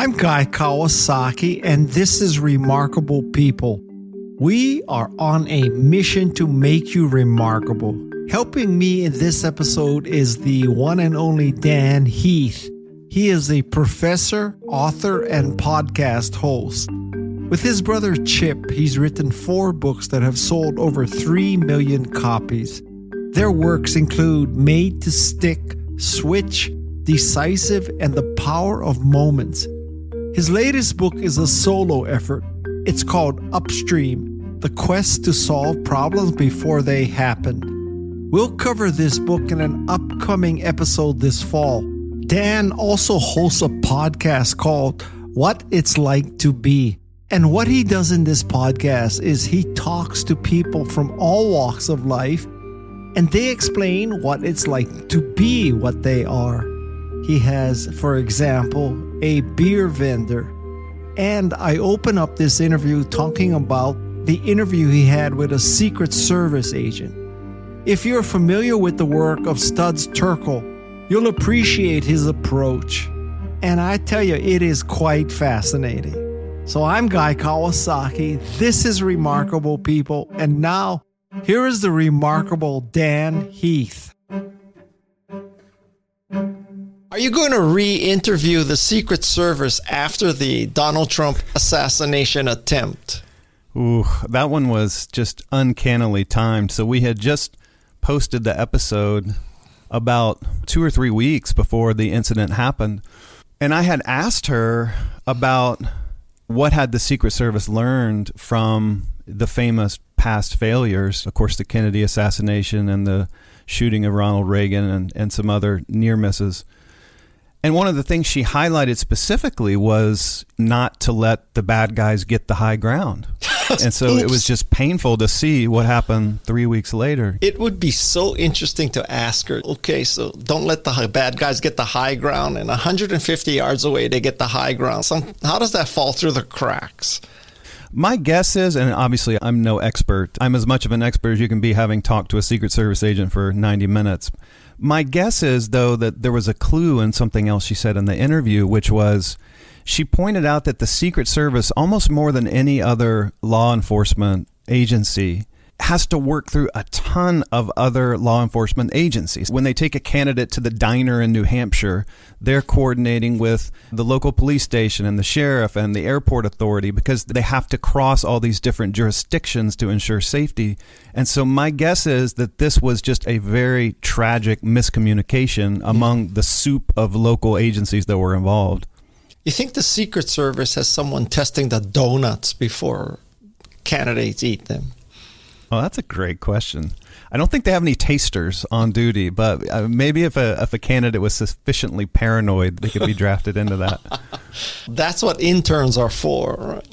I'm Guy Kawasaki, and this is Remarkable People. We are on a mission to make you remarkable. Helping me in this episode is the one and only Dan Heath. He is a professor, author, and podcast host. With his brother Chip, he's written 4 books that have sold over 3 million copies. Their works include Made to Stick, Switch, Decisive, and The Power of Moments. His latest book is a solo effort. It's called Upstream, The Quest to Solve Problems Before They Happen. We'll cover this book in an upcoming episode this fall. Dan also hosts a podcast called What It's Like to Be. And what he does in this podcast is he talks to people from all walks of life, and they explain what it's like to be what they are. He has, for example, a beer vendor. And I open up this interview talking about the interview he had with a Secret Service agent. If you're familiar with the work of Studs Terkel, you'll appreciate his approach. And I tell you, it is quite fascinating. So I'm Guy Kawasaki. This is Remarkable People. And now, here is the remarkable Dan Heath. Are you going to re-interview the Secret Service after the Donald Trump assassination attempt? Ooh, that one was just uncannily timed. So we had just posted the episode about 2 or 3 weeks before the incident happened. And I had asked her about what had the Secret Service learned from the famous past failures, of course, the Kennedy assassination and the shooting of Ronald Reagan and some other near misses. And one of the things she highlighted specifically was not to let the bad guys get the high ground. And so it was just painful to see what happened 3 weeks later. It would be so interesting to ask her, okay, so don't let the bad guys get the high ground, and 150 yards away they get the high ground. How does that fall through the cracks? My guess is, and obviously I'm no expert, I'm as much of an expert as you can be having talked to a Secret Service agent for 90 minutes. My guess is, though, that there was a clue in something else she said in the interview, which was she pointed out that the Secret Service, almost more than any other law enforcement agency, has to work through a ton of other law enforcement agencies. When they take a candidate to the diner in New Hampshire, they're coordinating with the local police station and the sheriff and the airport authority because they have to cross all these different jurisdictions to ensure safety. And so my guess is that this was just a very tragic miscommunication among the soup of local agencies that were involved. You think the Secret Service has someone testing the donuts before candidates eat them? Oh, that's a great question. I don't think they have any tasters on duty, but maybe if a candidate was sufficiently paranoid, they could be drafted into that. That's what interns are for, right?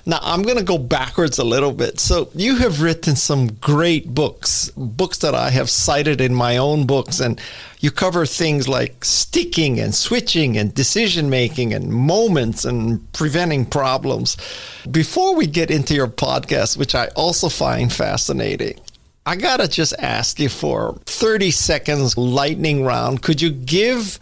Now, I'm going to go backwards a little bit. So you have written some great books that I have cited in my own books, and you cover things like sticking and switching and decision-making and moments and preventing problems. Before we get into your podcast, which I also find fascinating, I got to just ask you for 30 seconds lightning round. Could you give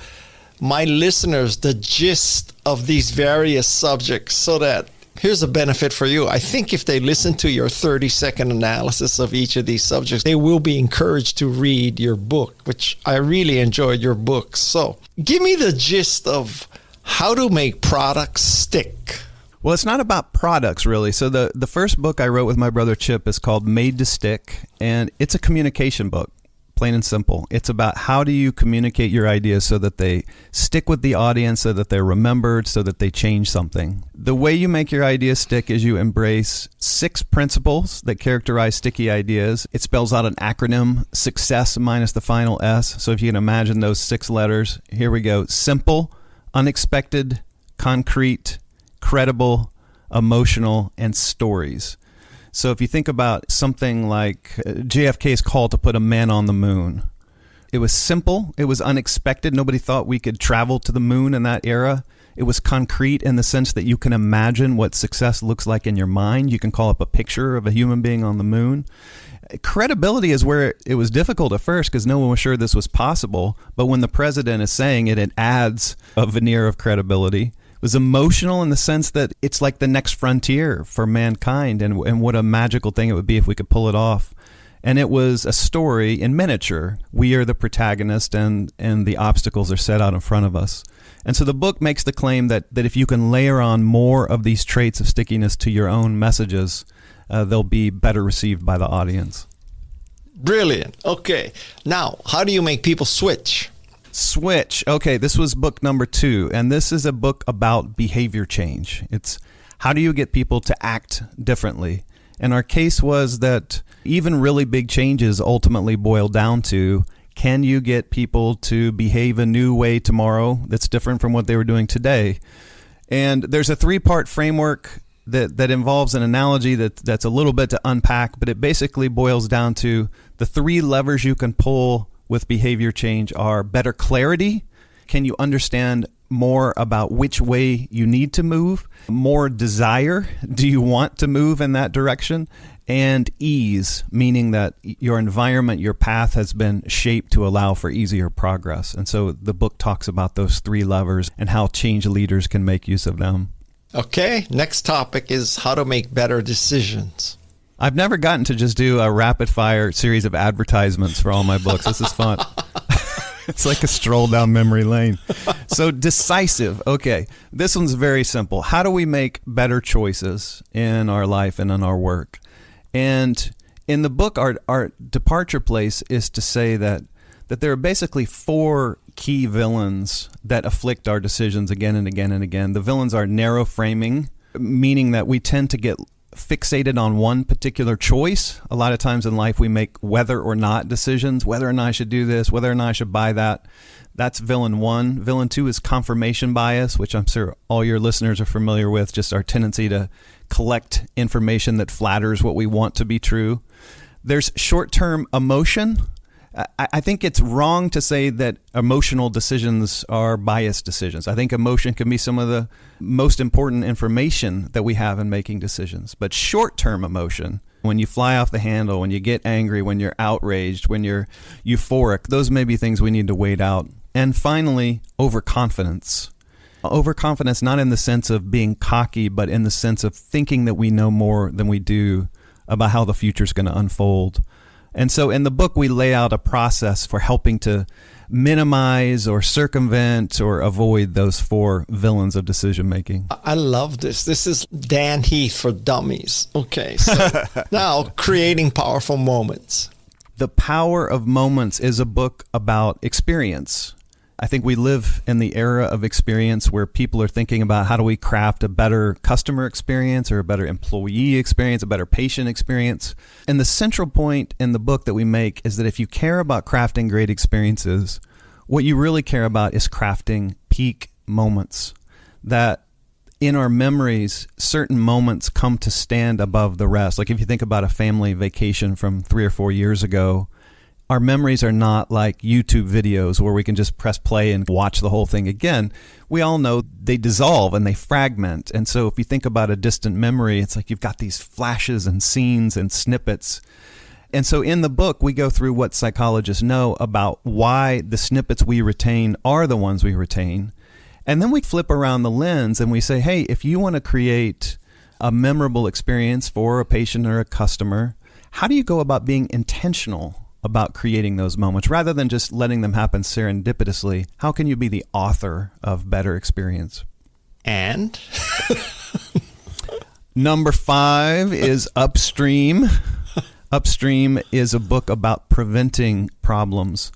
my listeners the gist of these various subjects so that here's a benefit for you. I think if they listen to your 30-second analysis of each of these subjects, they will be encouraged to read your book, which I really enjoyed your books. So give me the gist of how to make products stick. Well, it's not about products, really. So the first book I wrote with my brother Chip is called Made to Stick, and it's a communication book. Plain and simple. It's about how do you communicate your ideas so that they stick with the audience, so that they're remembered, so that they change something. The way you make your ideas stick is you embrace 6 principles that characterize sticky ideas. It spells out an acronym, success minus the final S. So if you can imagine those 6 letters, here we go. Simple, unexpected, concrete, credible, emotional, and stories. So if you think about something like JFK's call to put a man on the moon, it was simple, it was unexpected. Nobody thought we could travel to the moon in that era. It was concrete in the sense that you can imagine what success looks like in your mind. You can call up a picture of a human being on the moon. Credibility is where it was difficult at first because no one was sure this was possible. But when the president is saying it, it adds a veneer of credibility. It was emotional in the sense that it's like the next frontier for mankind, and what a magical thing it would be if we could pull it off. And it was a story in miniature. We are the protagonist, and the obstacles are set out in front of us. And so the book makes the claim that if you can layer on more of these traits of stickiness to your own messages, they'll be better received by the audience. Brilliant. Okay. Now, how do you make people switch? Switch. Okay, this was book number 2, and this is a book about behavior change. It's how do you get people to act differently? And our case was that even really big changes ultimately boil down to, can you get people to behave a new way tomorrow that's different from what they were doing today? And there's a 3-part framework that involves an analogy that's a little bit to unpack, but it basically boils down to the 3 levers you can pull with behavior change are better clarity. Can you understand more about which way you need to move? More desire. Do you want to move in that direction? And ease, meaning that your environment, your path has been shaped to allow for easier progress. And so the book talks about those 3 levers and how change leaders can make use of them. Okay, next topic is how to make better decisions. I've never gotten to just do a rapid fire series of advertisements for all my books. This is fun. It's like a stroll down memory lane. So decisive. Okay, this one's very simple. How do we make better choices in our life and in our work? And in the book, our departure place is to say that there are basically 4 key villains that afflict our decisions again and again and again. The villains are narrow framing, meaning that we tend to get fixated on one particular choice. A lot of times in life, we make whether or not decisions, whether or not I should do this, whether or not I should buy that. That's villain 1. Villain 2 is confirmation bias, which I'm sure all your listeners are familiar with, just our tendency to collect information that flatters what we want to be true. There's short-term emotion. I think it's wrong to say that emotional decisions are biased decisions. I think emotion can be some of the most important information that we have in making decisions. But short-term emotion, when you fly off the handle, when you get angry, when you're outraged, when you're euphoric, those may be things we need to wait out. And finally, overconfidence. Overconfidence, not in the sense of being cocky, but in the sense of thinking that we know more than we do about how the future is going to unfold. And so in the book, we lay out a process for helping to minimize or circumvent or avoid those 4 villains of decision making. I love this. This is Dan Heath for dummies. Okay, so now creating powerful moments. The Power of Moments is a book about experience. I think we live in the era of experience where people are thinking about how do we craft a better customer experience or a better employee experience, a better patient experience. And the central point in the book that we make is that if you care about crafting great experiences, what you really care about is crafting peak moments. That in our memories, certain moments come to stand above the rest. Like if you think about a family vacation from 3 or 4 years ago, our memories are not like YouTube videos where we can just press play and watch the whole thing again. We all know they dissolve and they fragment. And so if you think about a distant memory, it's like you've got these flashes and scenes and snippets. And so in the book, we go through what psychologists know about why the snippets we retain are the ones we retain. And then we flip around the lens and we say, hey, if you want to create a memorable experience for a patient or a customer, how do you go about being intentional about creating those moments rather than just letting them happen serendipitously? How can you be the author of better experience? And number 5 is Upstream. Upstream is a book about preventing problems.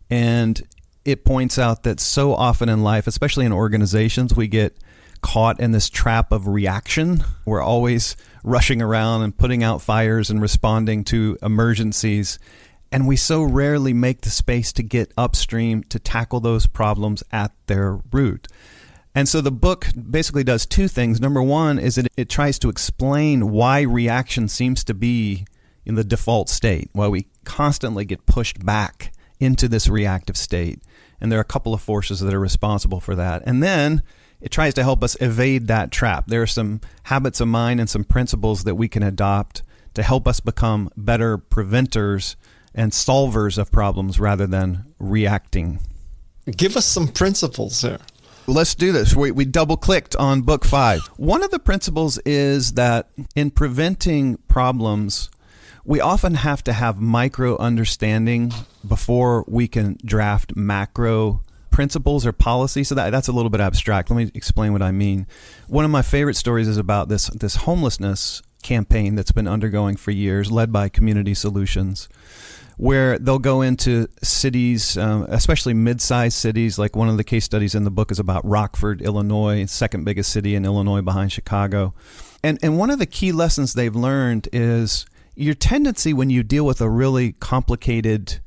And it points out that so often in life, especially in organizations, we get caught in this trap of reaction. We're always rushing around and putting out fires and responding to emergencies. And we so rarely make the space to get upstream to tackle those problems at their root. And so the book basically does 2 things. Number 1 is that it tries to explain why reaction seems to be in the default state, why we constantly get pushed back into this reactive state. And there are a couple of forces that are responsible for that. And then it tries to help us evade that trap. There are some habits of mind and some principles that we can adopt to help us become better preventers and solvers of problems rather than reacting. Give us some principles here. Let's do this. We double-clicked on book 5. One of the principles is that in preventing problems, we often have to have micro understanding before we can draft macro principles or policy. So that's a little bit abstract. Let me explain what I mean. One of my favorite stories is about this homelessness campaign that's been undergoing for years, led by Community Solutions, where they'll go into cities, especially mid-sized cities. Like one of the case studies in the book is about Rockford, Illinois, second biggest city in Illinois behind Chicago. And one of the key lessons they've learned is your tendency when you deal with a really complicated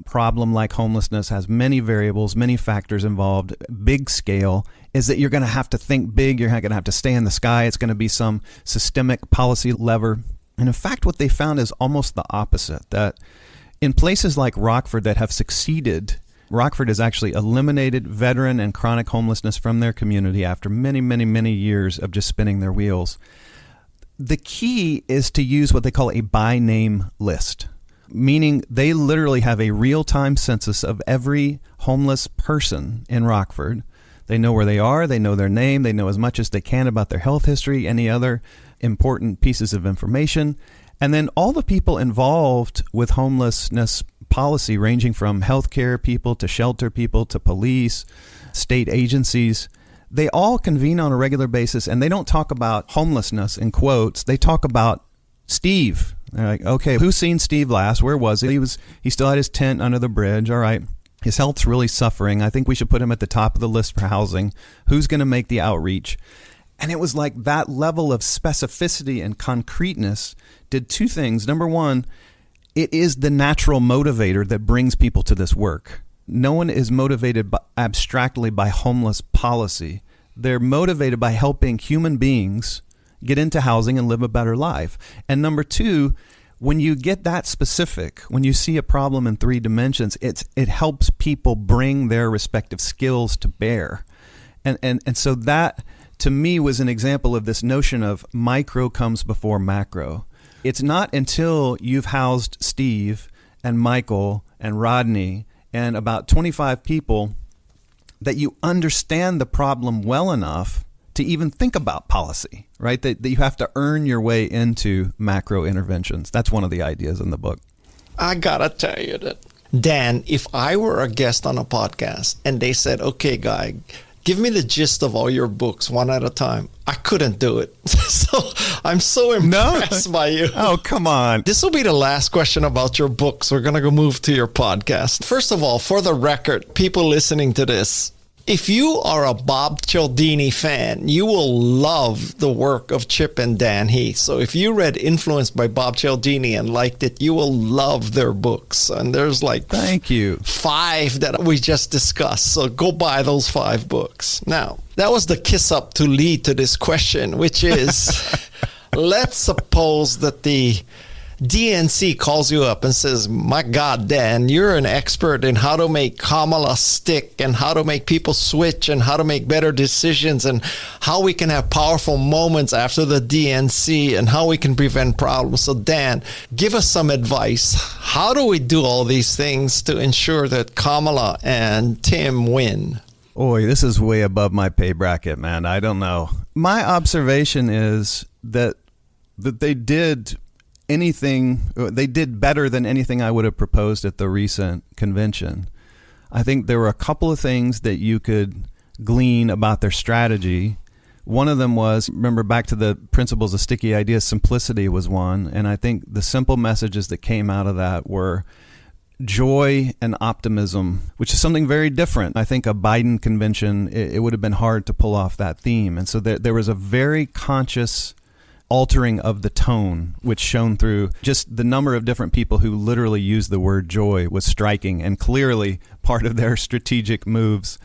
problem like homelessness, has many variables, many factors involved, big scale, is that you're going to have to think big. You're not going to have to stay in the sky. It's going to be some systemic policy lever. And in fact, what they found is almost the opposite, that in places like Rockford that have succeeded, Rockford has actually eliminated veteran and chronic homelessness from their community after many, many, many years of just spinning their wheels. The key is to use what they call a by name list, meaning they literally have a real-time census of every homeless person in Rockford. They know where they are, they know their name, they know as much as they can about their health history, any other important pieces of information. And then all the people involved with homelessness policy, ranging from healthcare people to shelter people to police, state agencies, they all convene on a regular basis, and they don't talk about homelessness in quotes. They talk about Steve. They're like, okay, who's seen Steve last? Where was he? He still had his tent under the bridge. All right. His health's really suffering. I think we should put him at the top of the list for housing. Who's going to make the outreach? And it was like that level of specificity and concreteness did two things. Number one, it is the natural motivator that brings people to this work. No one is motivated abstractly by homeless policy. They're motivated by helping human beings get into housing and live a better life. And number two, when you get that specific, when you see a problem in 3 dimensions, it helps people bring their respective skills to bear. And so that, to me, was an example of this notion of micro comes before macro. It's not until you've housed Steve and Michael and Rodney and about 25 people that you understand the problem well enough to even think about policy, right? That you have to earn your way into macro interventions. That's one of the ideas in the book. I gotta tell you that, Dan, if I were a guest on a podcast and they said, okay, Guy, give me the gist of all your books one at a time, I couldn't do it. So I'm so impressed by you. Oh, come on. This will be the last question about your books. We're going to go move to your podcast. First of all, for the record, people listening to this, if you are a Bob Cialdini fan, you will love the work of Chip and Dan Heath. So if you read Influenced by Bob Cialdini and liked it, you will love their books. And there's like Thank you. 5 that we just discussed. So go buy those 5 books. Now, that was the kiss up to lead to this question, which is, let's suppose that the DNC calls you up and says, my God, Dan, you're an expert in how to make Kamala stick and how to make people switch and how to make better decisions and how we can have powerful moments after the DNC and how we can prevent problems. So, Dan, give us some advice. How do we do all these things to ensure that Kamala and Tim win? Boy, this is way above my pay bracket, man. I don't know. My observation is that they did better than anything I would have proposed at the recent convention. I think there were a couple of things that you could glean about their strategy. One of them was, remember back to the principles of sticky ideas, simplicity was one. And I think the simple messages that came out of that were joy and optimism, which is something very different. I think a Biden convention, it would have been hard to pull off that theme. And so there was a very conscious altering of the tone, which shone through. Just the number of different people who literally used the word joy was striking and clearly part of their strategic moves.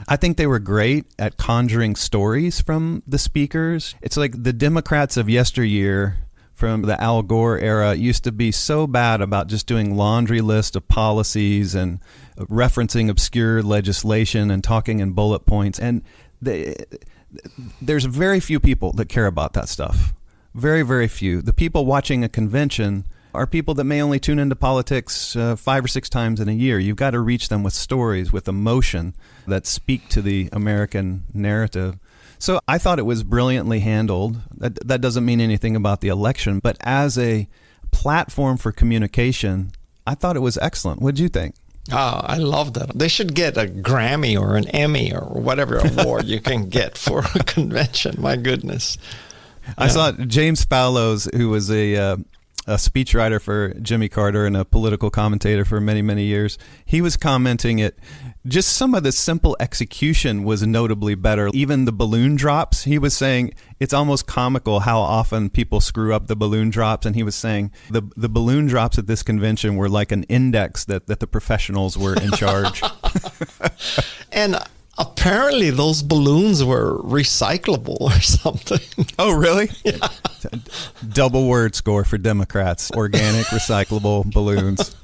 I think they were great at conjuring stories from the speakers. It's like the Democrats of yesteryear from the Al Gore era used to be so bad about just doing laundry list of policies and referencing obscure legislation and talking in bullet points. And there's very few people that care about that stuff. Very, very few. The people watching a convention are people that may only tune into politics 5 or 6 times in a year. You've got to reach them with stories, with emotion that speak to the American narrative. So I thought it was brilliantly handled. That doesn't mean anything about the election, but as a platform for communication, I thought it was excellent. What did you think? Oh, I love that. They should get a Grammy or an Emmy or whatever award you can get for a convention. My goodness. I saw James Fallows, who was a speechwriter for Jimmy Carter and a political commentator for many, many years. He was commenting it. Just some of the simple execution was notably better. Even the balloon drops, he was saying it's almost comical how often people screw up the balloon drops. And he was saying the balloon drops at this convention were like an index that the professionals were in charge. And apparently those balloons were recyclable or something. Oh, really? Yeah. Double word score for Democrats. Organic, recyclable balloons.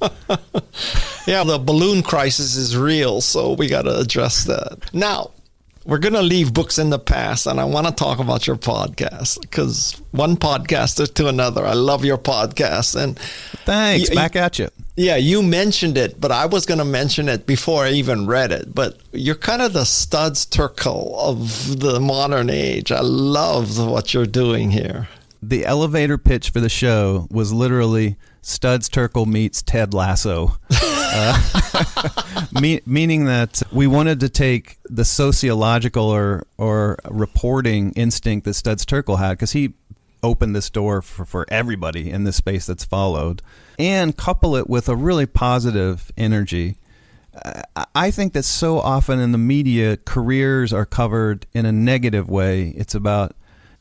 Yeah, the balloon crisis is real, so we got to address that. Now, we're going to leave books in the past, and I want to talk about your podcast, because one podcaster to another. I love your podcast. And thanks. Back at you. Yeah, you mentioned it, but I was going to mention it before I even read it. But you're kind of the Studs Terkel of the modern age. I love what you're doing here. The elevator pitch for the show was literally Studs Terkel meets Ted Lasso. Meaning that we wanted to take the sociological or reporting instinct that Studs Terkel had, because he opened this door for everybody in this space that's followed, and couple it with a really positive energy. I think that so often in the media, careers are covered in a negative way. It's about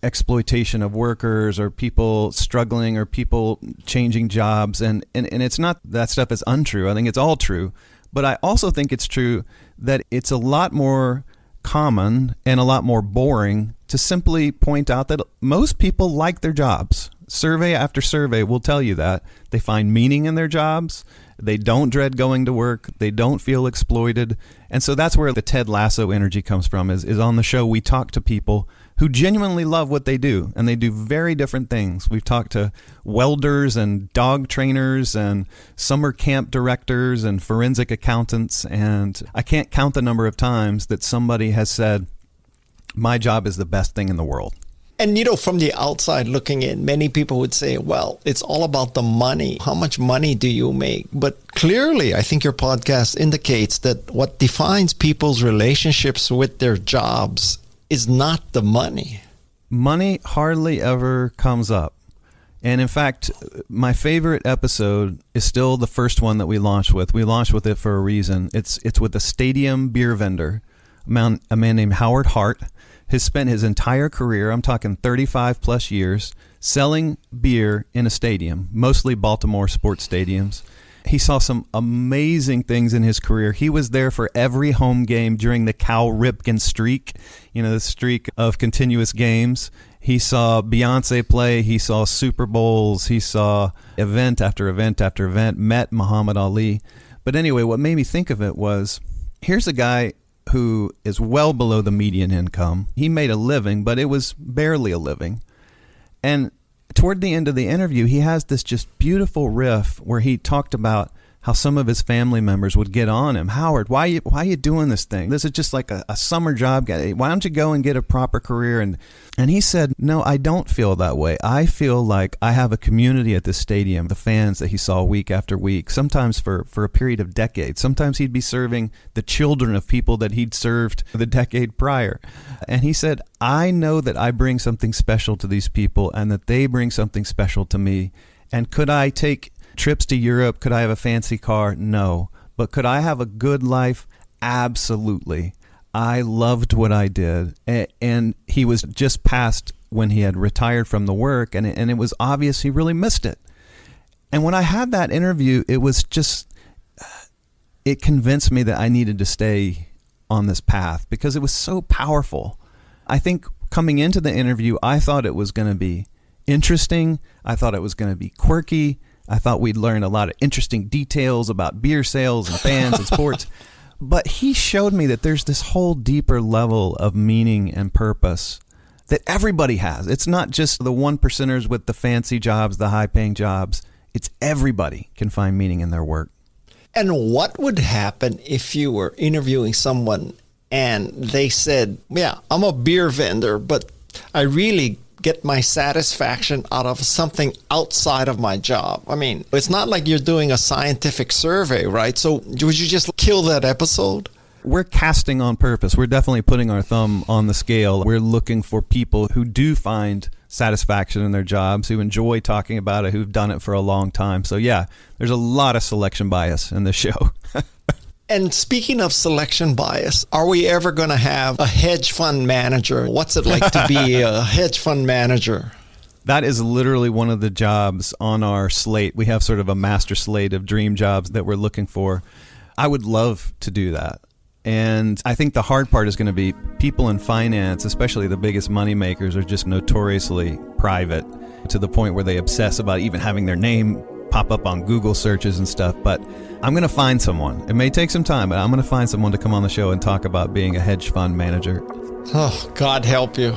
exploitation of workers or people struggling or people changing jobs. And it's not that stuff is untrue. I think it's all true. But I also think it's true that it's a lot more common and a lot more boring to simply point out that most people like their jobs. Survey after survey will tell you that. They find meaning in their jobs. They don't dread going to work. They don't feel exploited. And so that's where the Ted Lasso energy comes from, is on the show we talk to people who genuinely love what they do, and they do very different things. We've talked to welders and dog trainers and summer camp directors and forensic accountants, and I can't count the number of times that somebody has said, my job is the best thing in the world. And, from the outside looking in, many people would say, well, it's all about the money. How much money do you make? But clearly, I think your podcast indicates that what defines people's relationships with their jobs is not the money. Money hardly ever comes up. And in fact, my favorite episode is still the first one that we launched with. We launched with it for a reason. It's with a stadium beer vendor, a man named Howard Hart. Has spent his entire career, I'm talking 35 plus years, selling beer in a stadium, mostly Baltimore sports stadiums. He saw some amazing things in his career. He was there for every home game during the Cal Ripken streak, the streak of continuous games. He saw Beyonce play. He saw Super Bowls. He saw event after event after event, met Muhammad Ali. But anyway, what made me think of it was, here's a guy who is well below the median income. He made a living, but it was barely a living. And toward the end of the interview, he has this just beautiful riff where he talked about how some of his family members would get on him. Howard, why are you doing this thing? This is just like a summer job. Why don't you go and get a proper career? And he said, no, I don't feel that way. I feel like I have a community at this stadium, the fans that he saw week after week, sometimes for a period of decades. Sometimes he'd be serving the children of people that he'd served the decade prior. And he said, I know that I bring something special to these people and that they bring something special to me. And could I take trips to Europe? Could I have a fancy car? No. But could I have a good life? Absolutely. I loved what I did. And he was just past when he had retired from the work, and it was obvious he really missed it. And when I had that interview, it was just, it convinced me that I needed to stay on this path because it was so powerful. I think coming into the interview, I thought it was going to be interesting. I thought it was going to be quirky. I thought we'd learn a lot of interesting details about beer sales and fans and sports. But he showed me that there's this whole deeper level of meaning and purpose that everybody has. It's not just the 1%ers with the fancy jobs, the high-paying jobs. It's everybody can find meaning in their work. And what would happen if you were interviewing someone and they said, yeah, I'm a beer vendor, but I really get my satisfaction out of something outside of my job? I mean, it's not like you're doing a scientific survey, right? So would you just kill that episode? We're casting on purpose. We're definitely putting our thumb on the scale. We're looking for people who do find satisfaction in their jobs, who enjoy talking about it, who've done it for a long time. So yeah, there's a lot of selection bias in this show. And speaking of selection bias, are we ever going to have a hedge fund manager? What's it like to be a hedge fund manager? That is literally one of the jobs on our slate. We have sort of a master slate of dream jobs that we're looking for. I would love to do that. And I think the hard part is going to be people in finance, especially the biggest money makers, are just notoriously private to the point where they obsess about even having their name pop up on Google searches and stuff. But I'm going to find someone. It may take some time, but I'm going to find someone to come on the show and talk about being a hedge fund manager. Oh, God help you.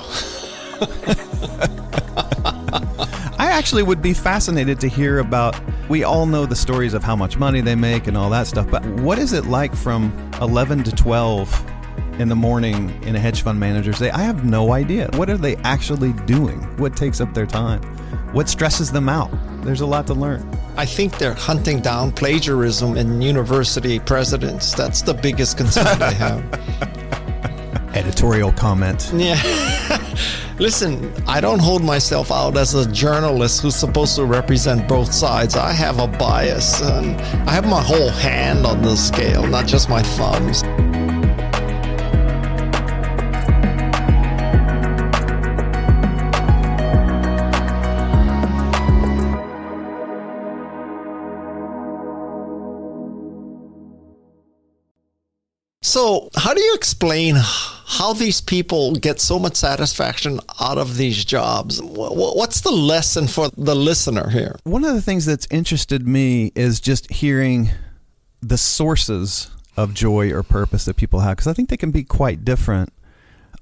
I actually would be fascinated to hear about, we all know the stories of how much money they make and all that stuff, but what is it like from 11 to 12 in the morning in a hedge fund manager's day? I have no idea. What are they actually doing? What takes up their time? What stresses them out? There's a lot to learn. I think they're hunting down plagiarism in university presidents. That's the biggest concern they have. Editorial comment. Yeah. Listen, I don't hold myself out as a journalist who's supposed to represent both sides. I have a bias, and I have my whole hand on the scale, not just my thumbs. So how do you explain how these people get so much satisfaction out of these jobs? What's the lesson for the listener here? One of the things that's interested me is just hearing the sources of joy or purpose that people have, because I think they can be quite different.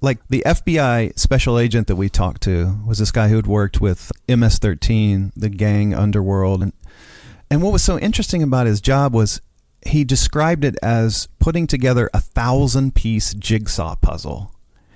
Like the FBI special agent that we talked to was this guy who had worked with MS-13, the gang underworld. And what was so interesting about his job was he described it as putting together a 1,000-piece jigsaw puzzle.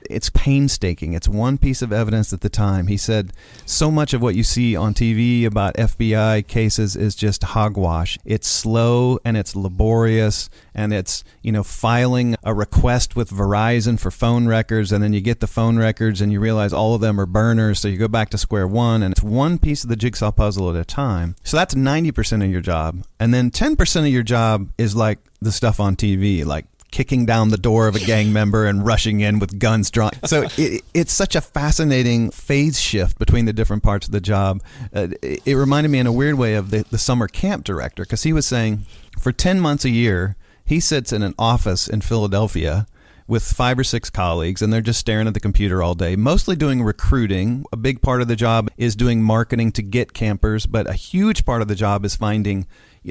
It's painstaking. It's one piece of evidence at the time. He said so much of what you see on TV about FBI cases is just hogwash. It's slow and it's laborious, and it's, filing a request with Verizon for phone records, and then you get the phone records and you realize all of them are burners, so you go back to square one, and it's one piece of the jigsaw puzzle at a time. So that's 90% of your job. And then 10% of your job is like the stuff on TV, like kicking down the door of a gang member and rushing in with guns drawn. So it's such a fascinating phase shift between the different parts of the job. It reminded me in a weird way of the summer camp director, because he was saying for 10 months a year, he sits in an office in Philadelphia with 5 or 6 colleagues, and they're just staring at the computer all day, mostly doing recruiting. A big part of the job is doing marketing to get campers, but a huge part of the job is finding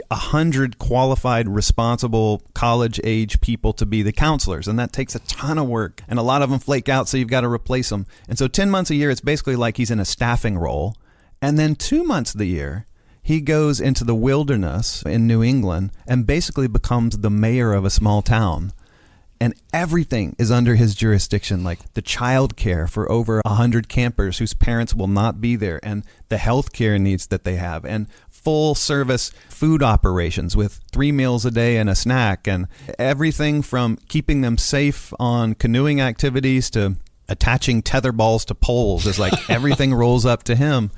100 qualified, responsible, college-age people to be the counselors, and that takes a ton of work, and a lot of them flake out, so you've got to replace them. And so 10 months a year, it's basically like he's in a staffing role, and then 2 months of the year, he goes into the wilderness in New England and basically becomes the mayor of a small town. And everything is under his jurisdiction, like the child care for over 100 campers whose parents will not be there, and the health care needs that they have, and full service food operations with 3 meals a day and a snack, and everything from keeping them safe on canoeing activities to attaching tether balls to poles is like everything rolls up to him.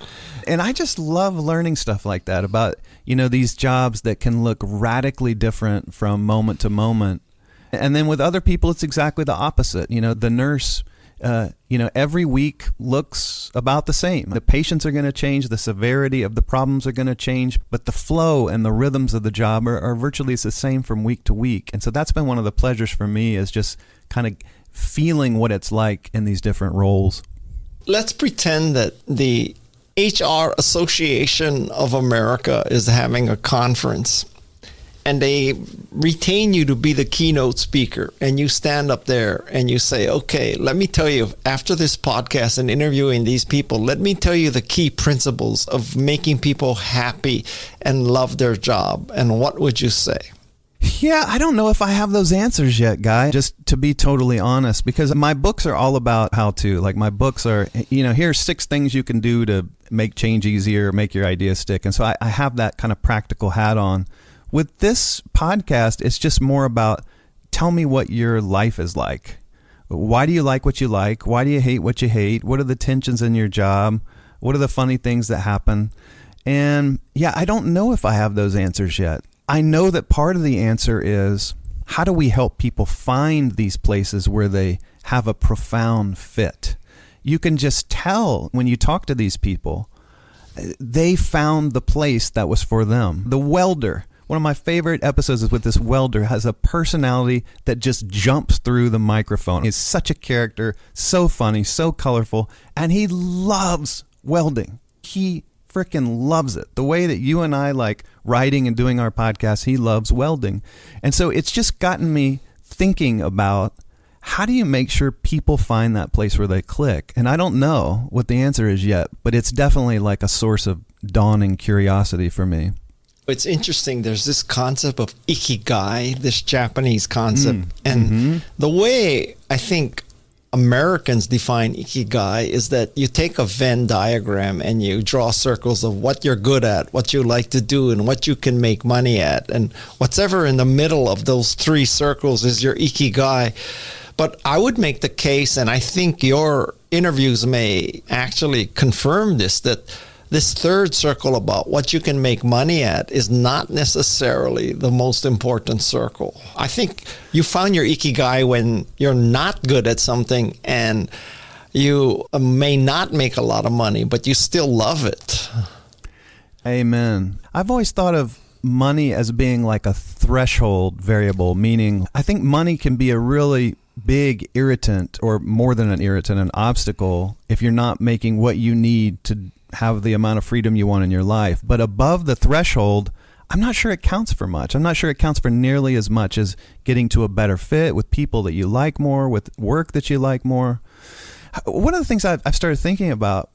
And I just love learning stuff like that about, these jobs that can look radically different from moment to moment. And then with other people, it's exactly the opposite. The nurse, every week looks about the same. The patients are going to change. The severity of the problems are going to change. But the flow and the rhythms of the job are virtually the same from week to week. And so that's been one of the pleasures for me, is just kind of feeling what it's like in these different roles. Let's pretend that the HR Association of America is having a conference. and they retain you to be the keynote speaker, and you stand up there and you say, okay, let me tell you, after this podcast and interviewing these people, let me tell you the key principles of making people happy and love their job. And what would you say? Yeah, I don't know if I have those answers yet, Guy, just to be totally honest, because my books are all about how to. Like, my books are, here's 6 things you can do to make change easier, make your ideas stick. And so I have that kind of practical hat on. With this podcast, it's just more about, tell me what your life is like. Why do you like what you like? Why do you hate what you hate? What are the tensions in your job? What are the funny things that happen? And yeah, I don't know if I have those answers yet. I know that part of the answer is, how do we help people find these places where they have a profound fit? You can just tell when you talk to these people, they found the place that was for them. The welder, one of my favorite episodes is with this welder, has a personality that just jumps through the microphone. He's such a character, so funny, so colorful, and he loves welding. He freaking loves it. The way that you and I like writing and doing our podcast, he loves welding. And so it's just gotten me thinking about, how do you make sure people find that place where they click? And I don't know what the answer is yet, but it's definitely like a source of dawning curiosity for me. It's interesting. There's this concept of ikigai, this Japanese concept. And the way I think Americans define ikigai is that you take a Venn diagram and you draw circles of what you're good at, what you like to do, and what you can make money at. And whatever in the middle of those 3 circles is your ikigai. But I would make the case, and I think your interviews may actually confirm this, that this 3rd circle about what you can make money at is not necessarily the most important circle. I think you found your ikigai when you're not good at something and you may not make a lot of money, but you still love it. Amen. I've always thought of money as being like a threshold variable, meaning I think money can be a really big irritant, or more than an irritant, an obstacle, if you're not making what you need to have the amount of freedom you want in your life. But above the threshold, I'm not sure it counts for much. I'm not sure it counts for nearly as much as getting to a better fit with people that you like more, with work that you like more. One of the things I've started thinking about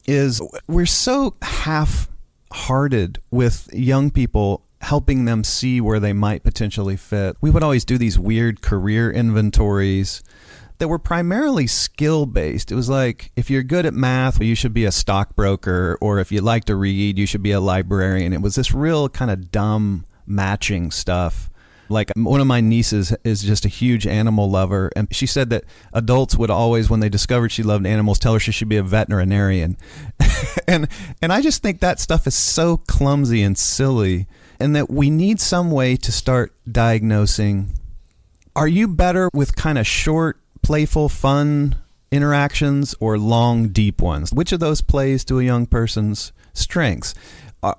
is we're so half-hearted with young people, helping them see where they might potentially fit. We would always do these weird career inventories that were primarily skill-based. It was like, if you're good at math, you should be a stockbroker, or if you like to read, you should be a librarian. It was this real kind of dumb matching stuff. Like, one of my nieces is just a huge animal lover, and she said that adults would always, when they discovered she loved animals, tell her she should be a veterinarian. and I just think that stuff is so clumsy and silly, and that we need some way to start diagnosing, are you better with kind of short, playful, fun interactions, or long, deep ones? Which of those plays to a young person's strengths?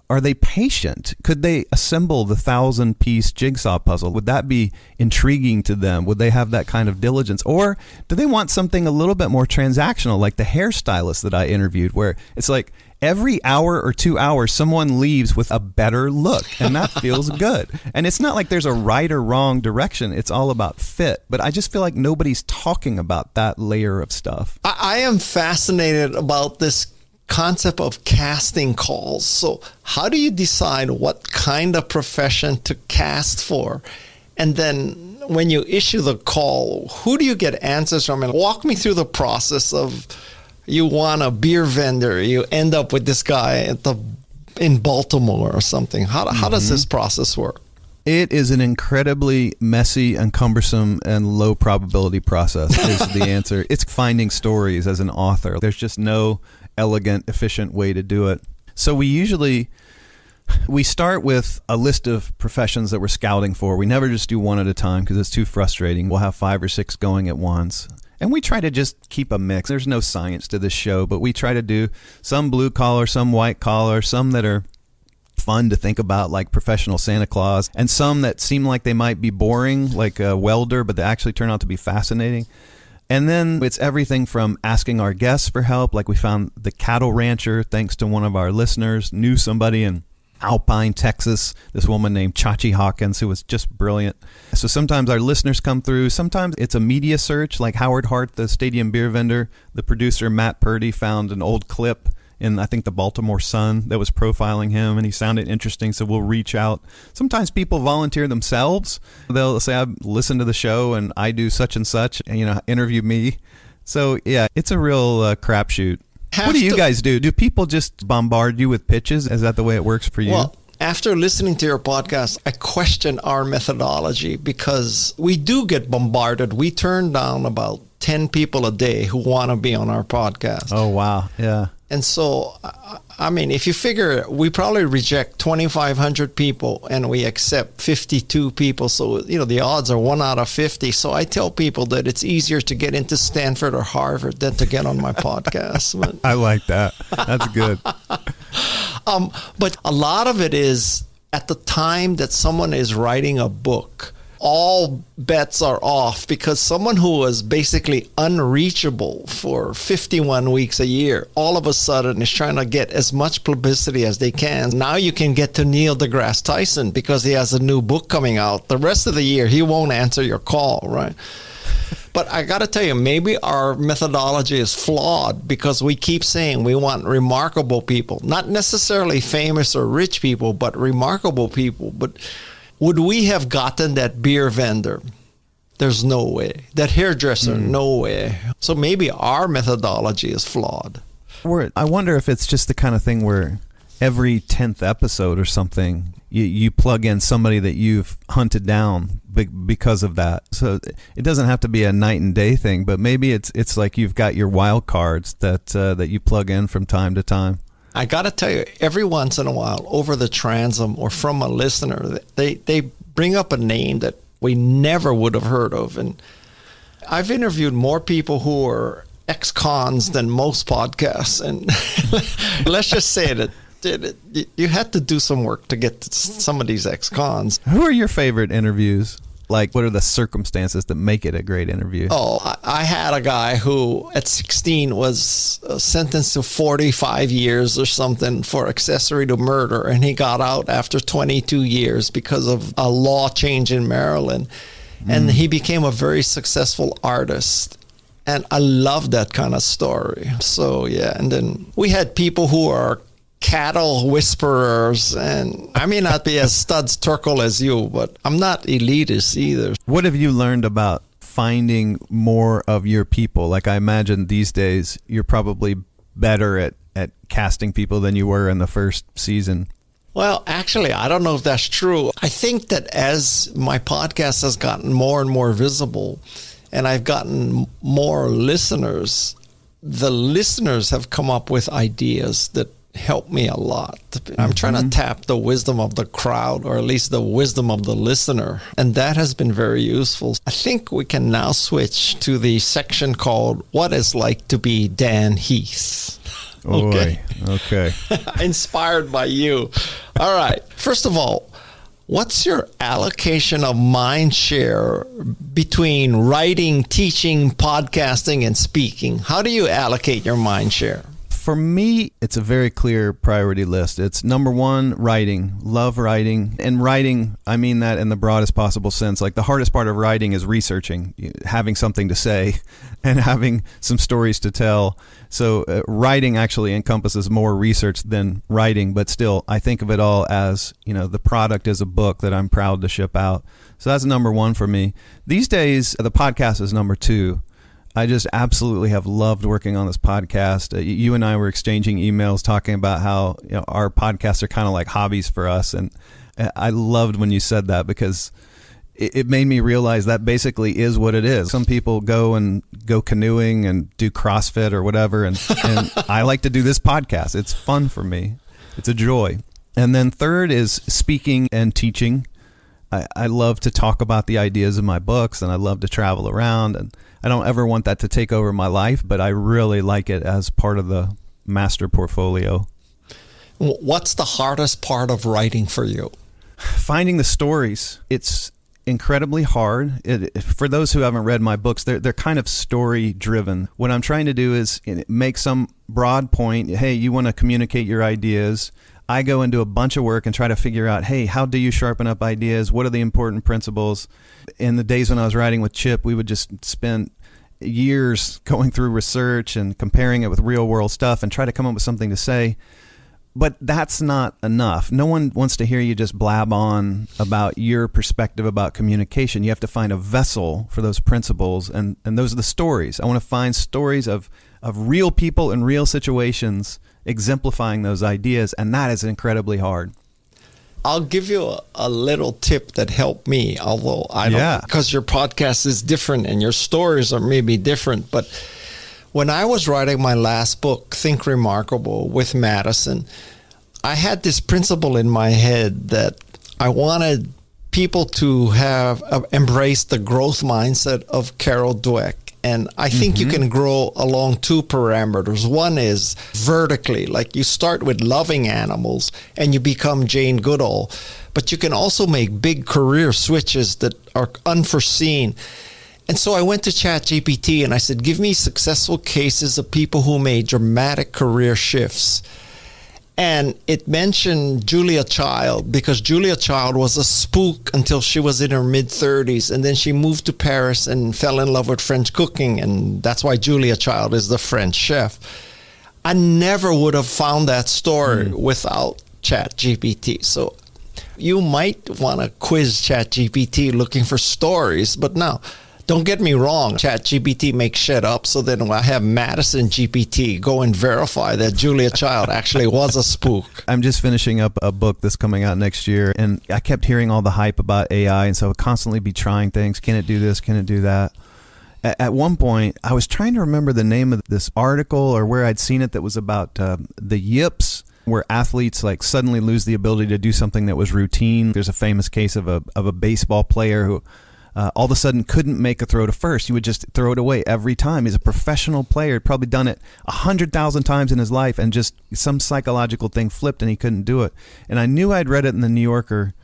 Are they patient? Could they assemble the 1,000-piece jigsaw puzzle? Would that be intriguing to them? Would they have that kind of diligence? Or do they want something a little bit more transactional, like the hairstylist that I interviewed, where it's like every hour or 2 hours, someone leaves with a better look, and that feels good. And it's not like there's a right or wrong direction. It's all about fit. But I just feel like nobody's talking about that layer of stuff. I am fascinated about this concept of casting calls. So how do you decide what kind of profession to cast for? And then when you issue the call, who do you get answers from? And walk me through the process of, you want a beer vendor, you end up with this guy in Baltimore or something. How does this process work? It is an incredibly messy and cumbersome and low probability process is the answer. It's finding stories as an author. There's just no elegant, efficient way to do it. So we start with a list of professions that we're scouting for. We never just do one at a time because it's too frustrating. We'll have 5 or 6 going at once. And we try to just keep a mix. There's no science to this show, but we try to do some blue collar, some white collar, some that are fun to think about, like professional Santa Claus, and some that seem like they might be boring, like a welder, but they actually turn out to be fascinating. And then it's everything from asking our guests for help, like we found the cattle rancher, thanks to one of our listeners, knew somebody in Alpine, Texas, this woman named Chachi Hawkins, who was just brilliant. So sometimes our listeners come through. Sometimes it's a media search, like Howard Hart, the stadium beer vendor. The producer, Matt Purdy, found an old clip in, I think, the Baltimore Sun that was profiling him, and he sounded interesting, so we'll reach out. Sometimes people volunteer themselves. They'll say, I've listened to the show, and I do such and such, and, interview me. So, yeah, it's a real crapshoot. What do you guys do? Do people just bombard you with pitches? Is that the way it works for you? Well, after listening to your podcast, I question our methodology because we do get bombarded. We turn down about 10 people a day who want to be on our podcast. Oh, wow. Yeah. And so, I mean, if you figure we probably reject 2,500 people and we accept 52 people. So, the odds are 1 out of 50. So I tell people that it's easier to get into Stanford or Harvard than to get on my podcast. I like that. That's good. But a lot of it is at the time that someone is writing a book, all bets are off because someone who was basically unreachable for 51 weeks a year, all of a sudden is trying to get as much publicity as they can. Now you can get to Neil deGrasse Tyson because he has a new book coming out. The rest of the year, he won't answer your call, right? But I got to tell you, maybe our methodology is flawed because we keep saying we want remarkable people, not necessarily famous or rich people, but remarkable people. But would we have gotten that beer vendor? There's no way. That hairdresser, no way. So maybe our methodology is flawed. I wonder if it's just the kind of thing where every 10th episode or something, you plug in somebody that you've hunted down because of that. So it doesn't have to be a night and day thing, but maybe it's like you've got your wild cards that you plug in from time to time. I got to tell you, every once in a while, over the transom or from a listener, they bring up a name that we never would have heard of. And I've interviewed more people who are ex-cons than most podcasts. And let's just say that you had to do some work to get to some of these ex-cons. Who are your favorite interviews? Like, what are the circumstances that make it a great interview? Oh, I had a guy who at 16 was sentenced to 45 years or something for accessory to murder, and he got out after 22 years because of a law change in Maryland. And he became a very successful artist. And I love that kind of story. So, yeah. And then we had people who are cattle whisperers, and I may not be as Studs Terkel as you, but I'm not elitist either. What have you learned about finding more of your people? Like, I imagine these days you're probably better at casting people than you were in the first season. Well, actually, I don't know if that's true. I think that as my podcast has gotten more and more visible and I've gotten more listeners, the listeners have come up with ideas that helped me a lot. I'm trying to tap the wisdom of the crowd, or at least the wisdom of the listener. And that has been very useful. I think we can now switch to the section called What It's Like to Be Dan Heath. Okay. Inspired by you. All right. First of all, what's your allocation of mind share between writing, teaching, podcasting, and speaking? How do you allocate your mind share? For me, it's a very clear priority list. It's number one, writing. Love writing. And writing, I mean that in the broadest possible sense. Like, the hardest part of writing is researching, having something to say and having some stories to tell. So writing actually encompasses more research than writing, but still, I think of it all as, the product is a book that I'm proud to ship out. So that's number one for me. These days, the podcast is number two. I just absolutely have loved working on this podcast. You and I were exchanging emails talking about how our podcasts are kind of like hobbies for us. And I loved when you said that, because it made me realize that basically is what it is. Some people go canoeing and do CrossFit or whatever. And I like to do this podcast. It's fun for me. It's a joy. And then third is speaking and teaching. I love to talk about the ideas of my books, and I love to travel around, and I don't ever want that to take over my life, but I really like it as part of the master portfolio. What's the hardest part of writing for you? Finding the stories. It's incredibly hard. For those who haven't read my books, they're kind of story driven. What I'm trying to do is make some broad point. Hey, you want to communicate your ideas. I go into a bunch of work and try to figure out, hey, how do you sharpen up ideas? What are the important principles? In the days when I was writing with Chip, we would just spend years going through research and comparing it with real world stuff and try to come up with something to say. But that's not enough. No one wants to hear you just blab on about your perspective about communication. You have to find a vessel for those principles, and those are the stories. I want to find stories of real people in real situations exemplifying those ideas, and that is incredibly hard. I'll give you a little tip that helped me, although I don't, because your podcast is different and your stories are maybe different, but when I was writing my last book, Think Remarkable, with Madison, I had this principle in my head that I wanted people to have embraced the growth mindset of Carol Dweck. And I think you can grow along two parameters. One is vertically, like you start with loving animals and you become Jane Goodall, but you can also make big career switches that are unforeseen. And so I went to ChatGPT and I said, give me successful cases of people who made dramatic career shifts. And it mentioned Julia Child, because Julia Child was a spook until she was in her mid-30s. And then she moved to Paris and fell in love with French cooking. And that's why Julia Child is the French chef. I never would have found that story without ChatGPT. So you might want to quiz ChatGPT looking for stories, but no. Don't get me wrong, ChatGPT makes shit up, so then I have Madison GPT go and verify that Julia Child actually was a spook. I'm just finishing up a book that's coming out next year, and I kept hearing all the hype about AI, and so I would constantly be trying things. Can it do this? Can it do that? At one point, I was trying to remember the name of this article or where I'd seen it that was about the yips, where athletes like suddenly lose the ability to do something that was routine. There's a famous case of a baseball player who all of a sudden couldn't make a throw to first. He would just throw it away every time. He's a professional player, had probably done it 100,000 times in his life, and just some psychological thing flipped and he couldn't do it. And I knew I'd read it in the New Yorker,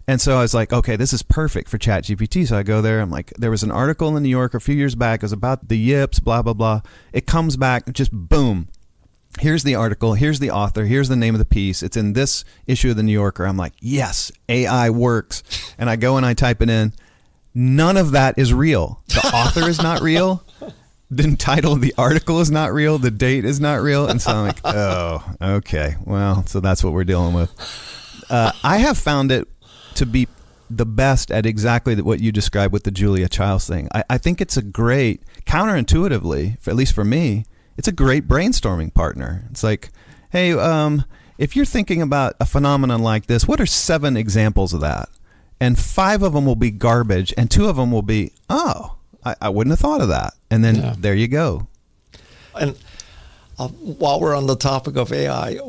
and so I was like, okay, this is perfect for ChatGPT. So I go there. I'm like, there was an article in the New Yorker a few years back. It was about the yips, blah, blah, blah. It comes back, just boom. Here's the article. Here's the author. Here's the name of the piece. It's in this issue of the New Yorker. I'm like, yes, AI works. And I go and I type it in. None of that is real. The author is not real. The title of the article is not real. The date is not real. And so I'm like, oh, okay. Well, so that's what we're dealing with. I have found it to be the best at exactly what you described with the Julia Childs thing. I think it's a great, counterintuitively, at least for me, it's a great brainstorming partner. It's like, hey, if you're thinking about a phenomenon like this, what are 7 examples of that? And 5 of them will be garbage, and 2 of them will be, oh, I wouldn't have thought of that. And then there you go. And while we're on the topic of AI,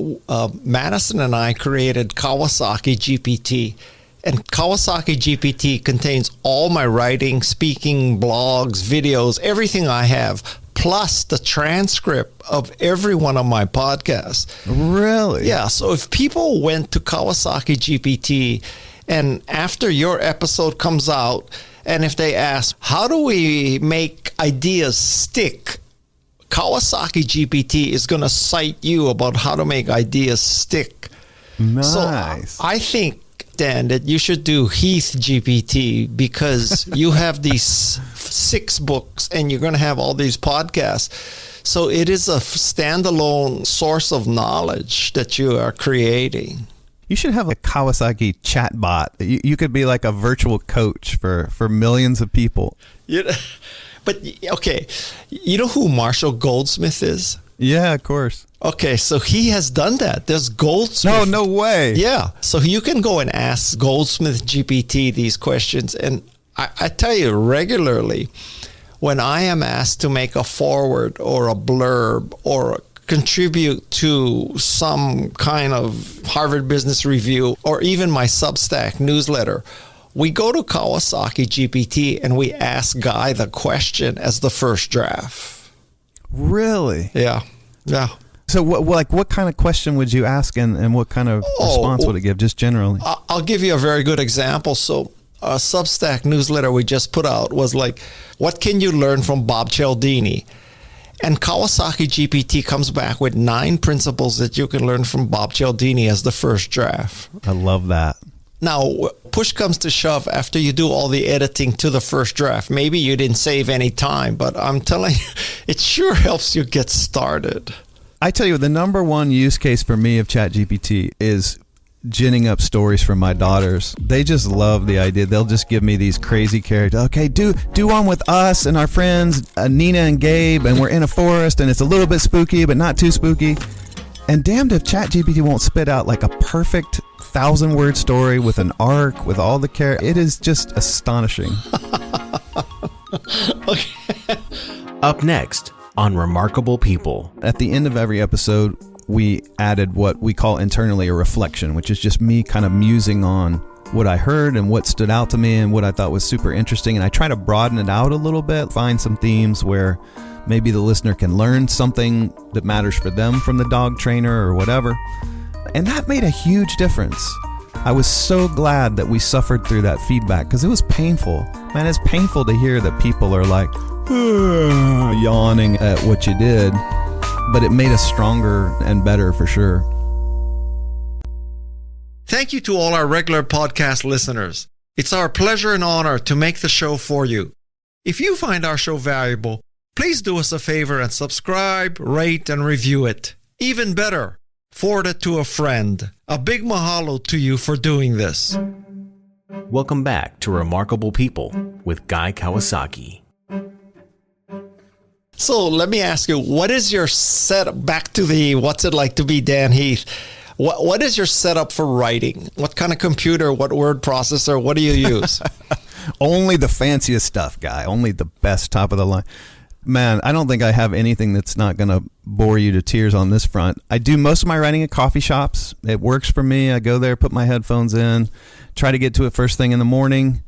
Madison and I created Kawasaki GPT. And Kawasaki GPT contains all my writing, speaking, blogs, videos, everything I have, plus the transcript of every one of my podcasts. Really? Yeah. So if people went to Kawasaki GPT, and after your episode comes out, and if they ask, how do we make ideas stick? Kawasaki GPT is going to cite you about how to make ideas stick. Nice. So I think, Dan, that you should do Heath GPT, because you have these 6 books and you're going to have all these podcasts. So it is a standalone source of knowledge that you are creating. You should have a Kawasaki chatbot. You could be like a virtual coach for millions of people. But, okay, you know who Marshall Goldsmith is? Yeah, of course. Okay, so he has done that. There's Goldsmith. No way. Yeah. So you can go and ask Goldsmith GPT these questions. And I tell you regularly, when I am asked to make a foreword or a blurb or contribute to some kind of Harvard Business Review or even my Substack newsletter, we go to Kawasaki GPT and we ask Guy the question as the first draft. Really? Yeah. So what kind of question would you ask, and what kind of response would it give, just generally? I'll give you a very good example. So a Substack newsletter we just put out was like, what can you learn from Bob Cialdini? And Kawasaki GPT comes back with 9 principles that you can learn from Bob Cialdini as the first draft. I love that. Now, push comes to shove after you do all the editing to the first draft. Maybe you didn't save any time, but I'm telling you, it sure helps you get started. I tell you, the number one use case for me of ChatGPT is ginning up stories for my daughters. They just love the idea. They'll just give me these crazy characters. Okay, do one with us and our friends, Nina and Gabe, and we're in a forest, and it's a little bit spooky, but not too spooky. And damned if ChatGPT won't spit out like a perfect 1,000-word story with an arc, with all the characters. It is just astonishing. Okay. Up next on Remarkable People. At the end of every episode, we added what we call internally a reflection, which is just me kind of musing on what I heard and what stood out to me and what I thought was super interesting. And I try to broaden it out a little bit, find some themes where maybe the listener can learn something that matters for them from the dog trainer or whatever. And that made a huge difference. I was so glad that we suffered through that feedback because it was painful. Man, it's painful to hear that people are like yawning at what you did, but it made us stronger and better for sure. Thank you to all our regular podcast listeners. It's our pleasure and honor to make the show for you. If you find our show valuable, please do us a favor and subscribe, rate, and review it. Even better, forward it to a friend. A big mahalo to you for doing this. Welcome back to Remarkable People with Guy Kawasaki. So let me ask you, what is your setup? Back to the what's it like to be Dan Heath? What is your setup for writing? What kind of computer, what word processor, what do you use? Only the fanciest stuff, Guy. Only the best, top of the line. Man, I don't think I have anything that's not going to bore you to tears on this front. I do most of my writing at coffee shops. It works for me. I go there, put my headphones in, try to get to it first thing in the morning.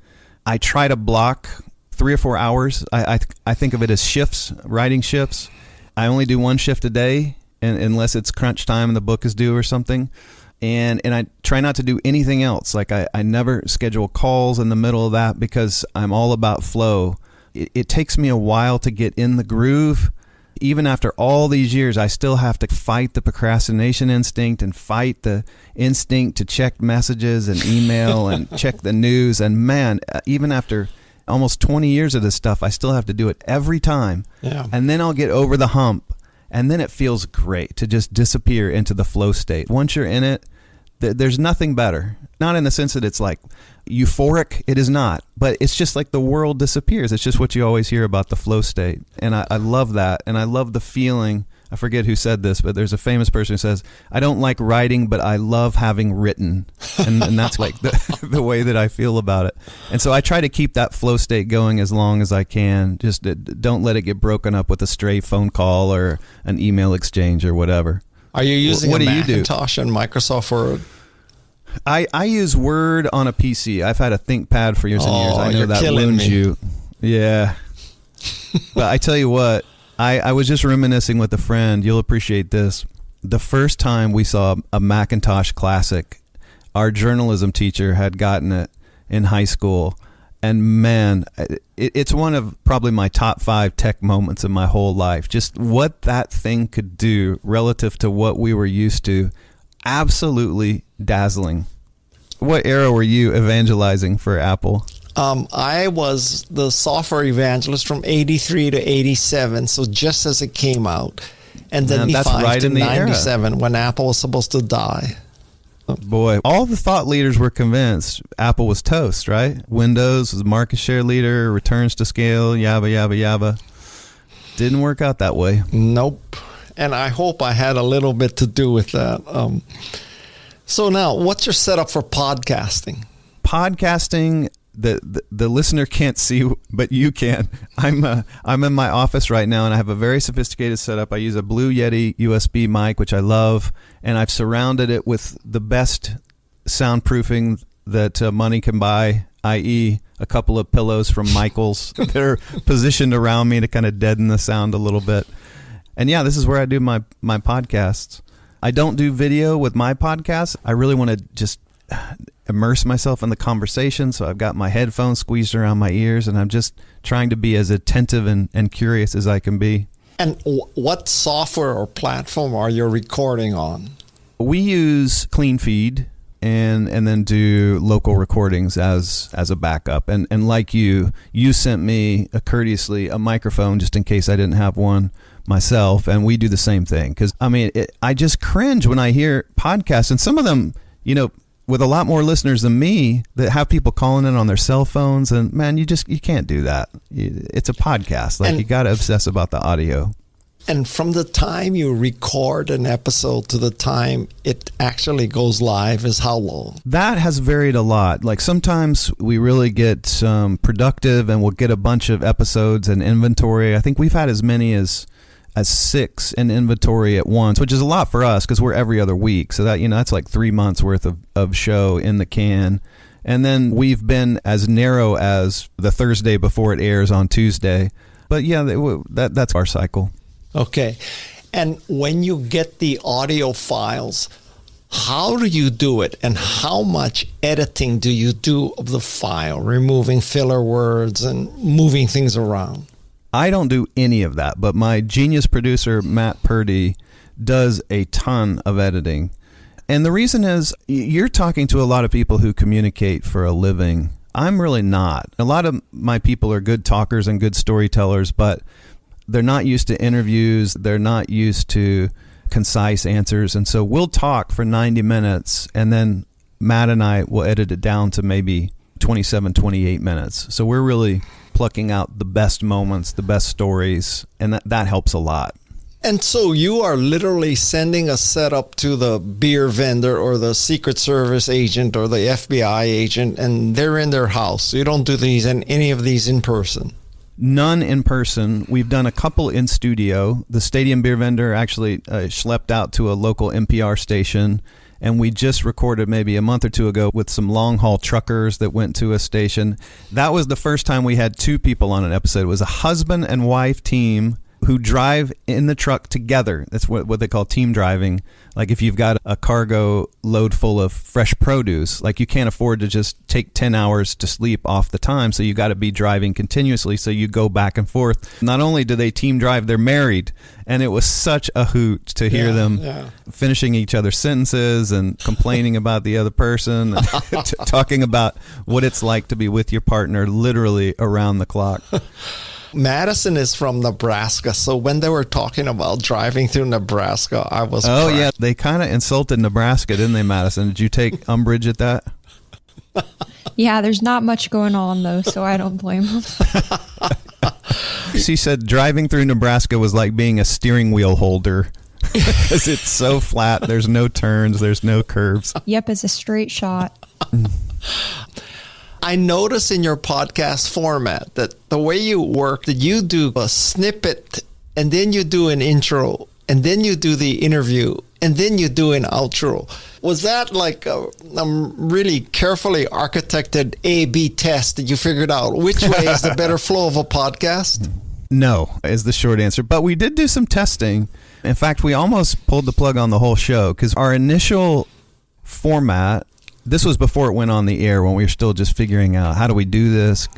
I try to block 3 or 4 hours. I think of it as shifts, writing shifts. I only do 1 shift a day, and unless it's crunch time and the book is due or something. And I try not to do anything else. Like I never schedule calls in the middle of that because I'm all about flow. It takes me a while to get in the groove. Even after all these years, I still have to fight the procrastination instinct and fight the instinct to check messages and email and check the news. And man, even after almost 20 years of this stuff, I still have to do it every time. Yeah. And then I'll get over the hump. And then it feels great to just disappear into the flow state. Once you're in it, there's nothing better. Not in the sense that it's like euphoric. It is not. But it's just like the world disappears. It's just what you always hear about the flow state. And I love that. And I love the feeling. I forget who said this, but there's a famous person who says, I don't like writing, but I love having written. And that's like the way that I feel about it. And so I try to keep that flow state going as long as I can. Just don't let it get broken up with a stray phone call or an email exchange or whatever. Are you using what a do you do? Macintosh and Microsoft Word? I use Word on a PC. I've had a ThinkPad for years and years. I know you're that killing wounds me. you. Yeah. But I tell you what, I was just reminiscing with a friend. You'll appreciate this. The first time we saw a Macintosh Classic, our journalism teacher had gotten it in high school. And man, it's one of probably my top 5 tech moments in my whole life. Just what that thing could do relative to what we were used to. Absolutely dazzling. What era were you evangelizing for Apple? I was the software evangelist from 83 to 87, so just as it came out. And then Man, that's 95 right to in the 97 when Apple was supposed to die. Boy, all the thought leaders were convinced Apple was toast, right? Windows was market share leader, returns to scale, yabba, yabba, yabba. Didn't work out that way. Nope. And I hope I had a little bit to do with that. So now, what's your setup for podcasting? Podcasting, the listener can't see, but you can. I'm in my office right now, and I have a very sophisticated setup. I use a Blue Yeti USB mic, which I love, and I've surrounded it with the best soundproofing that money can buy, i.e. a couple of pillows from Michael's that are positioned around me to kind of deaden the sound a little bit. And yeah, this is where I do my podcasts. I don't do video with my podcasts. I really want to just immerse myself in the conversation. So I've got my headphones squeezed around my ears, and I'm just trying to be as attentive and curious as I can be. And what software or platform are you recording on? We use Clean Feed and then do local recordings as a backup. And like you sent me courteously a microphone just in case I didn't have one myself, and we do the same thing. Because I just cringe when I hear podcasts, and some of them, with a lot more listeners than me, that have people calling in on their cell phones, and man, you can't do that. It's a podcast. Like, you got to obsess about the audio. And from the time you record an episode to the time it actually goes live is how long? That has varied a lot. Like, sometimes we really get productive and we'll get a bunch of episodes and inventory. I think we've had as many as 6 in inventory at once, which is a lot for us because we're every other week. So that, that's like 3 months worth of show in the can. And then we've been as narrow as the Thursday before it airs on Tuesday. But yeah, that's our cycle. Okay. And when you get the audio files, how do you do it? And how much editing do you do of the file, removing filler words and moving things around? I don't do any of that, but my genius producer, Matt Purdy, does a ton of editing. And the reason is, you're talking to a lot of people who communicate for a living. I'm really not. A lot of my people are good talkers and good storytellers, but they're not used to interviews. They're not used to concise answers. And so we'll talk for 90 minutes, and then Matt and I will edit it down to maybe 27, 28 minutes. So we're really plucking out the best moments, the best stories, and that helps a lot. And so you are literally sending a setup to the beer vendor or the Secret Service agent or the FBI agent, and they're in their house. You don't do any of these in person. None in person. We've done a couple in studio. The Stadium Beer Vendor actually schlepped out to a local NPR station, and we just recorded maybe a month or two ago with some long-haul truckers that went to a station. That was the first time we had 2 people on an episode. It was a husband and wife team who drive in the truck together. That's what they call team driving. Like, if you've got a cargo load full of fresh produce, like, you can't afford to just take 10 hours to sleep off the time, so you got to be driving continuously, so you go back and forth. Not only do they team drive, they're married, and it was such a hoot to hear them finishing each other's sentences and complaining about the other person, and talking about what it's like to be with your partner literally around the clock. Madison is from Nebraska, so when they were talking about driving through Nebraska, I was crying. Yeah, they kind of insulted Nebraska, didn't they, Madison? Did you take umbrage at that? Yeah, there's not much going on, though, so I don't blame them. She said driving through Nebraska was like being a steering wheel holder because it's so flat. There's no turns. There's no curves. Yep, it's a straight shot. I notice in your podcast format that the way you work, that you do a snippet, and then you do an intro, and then you do the interview, and then you do an outro. Was that like a really carefully architected A/B test that you figured out which way is the better flow of a podcast? No, is the short answer. But we did do some testing. In fact, we almost pulled the plug on the whole show because our initial format, this was before it went on the air, when we were still just figuring out how do we do this.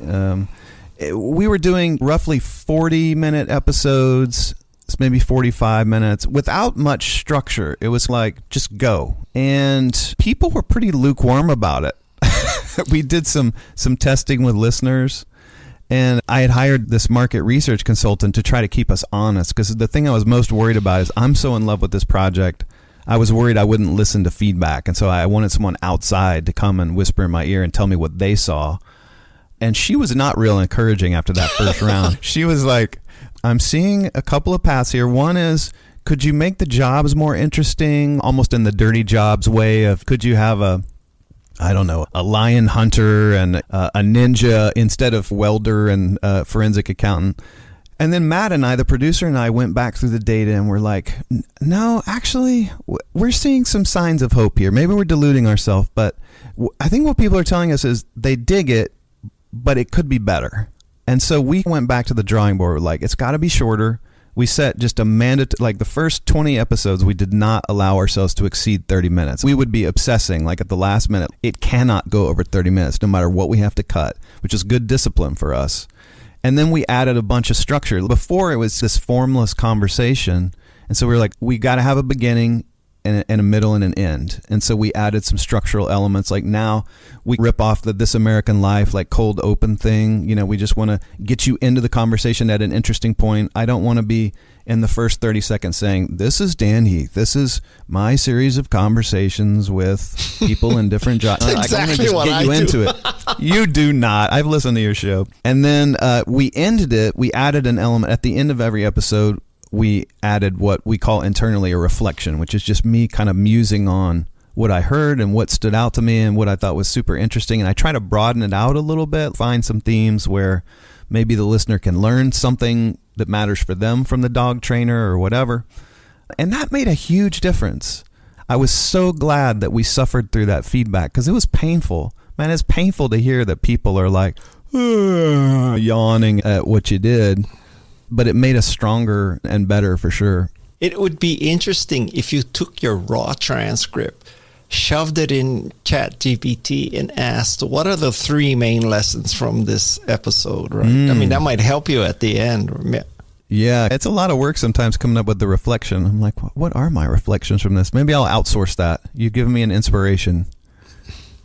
We were doing roughly 40-minute episodes, maybe 45 minutes, without much structure. It was like, just go. And people were pretty lukewarm about it. We did some testing with listeners, and I had hired this market research consultant to try to keep us honest, because the thing I was most worried about is I'm so in love with this project. I was worried I wouldn't listen to feedback, and so I wanted someone outside to come and whisper in my ear and tell me what they saw. And she was not real encouraging after that first round. She was like, I'm seeing a couple of paths here. One is, could you make the jobs more interesting, almost in the Dirty Jobs way of, could you have a lion hunter and a ninja instead of welder and forensic accountant? And then Matt and I, the producer, and I went back through the data and we're like, no, actually, we're seeing some signs of hope here. Maybe we're deluding ourselves, but I think what people are telling us is they dig it, but it could be better. And so we went back to the drawing board. We're like, it's got to be shorter. We set just a mandate, like the first 20 episodes, we did not allow ourselves to exceed 30 minutes. We would be obsessing, like at the last minute, it cannot go over 30 minutes, no matter what we have to cut, which is good discipline for us. And then we added a bunch of structure. Before, it was this formless conversation. And so we were like, we got to have a beginning and a middle and an end. And so we added some structural elements. Like now we rip off the This American Life, like cold open thing. You know, we just want to get you into the conversation at an interesting point. I don't want to be in the first 30 seconds saying, this is Dan Heath. This is my series of conversations with people in different jobs. That's exactly what I do. Into it. You do not. I've listened to your show. And then we ended it. We added an element at the end of every episode. We added what we call internally a reflection, which is just me kind of musing on what I heard and what stood out to me and what I thought was super interesting. And I try to broaden it out a little bit, find some themes where maybe the listener can learn something that matters for them from the dog trainer or whatever. And that made a huge difference. I was so glad that we suffered through that feedback because it was painful. Man, it's painful to hear that people are like yawning at what you did. But it made us stronger and better for sure. It would be interesting if you took your raw transcript, shoved it in ChatGPT and asked, what are the 3 main lessons from this episode, right? I mean, that might help you at the end. Yeah, it's a lot of work sometimes coming up with the reflection. I'm like, what are my reflections from this? Maybe I'll outsource that. You've given me an inspiration.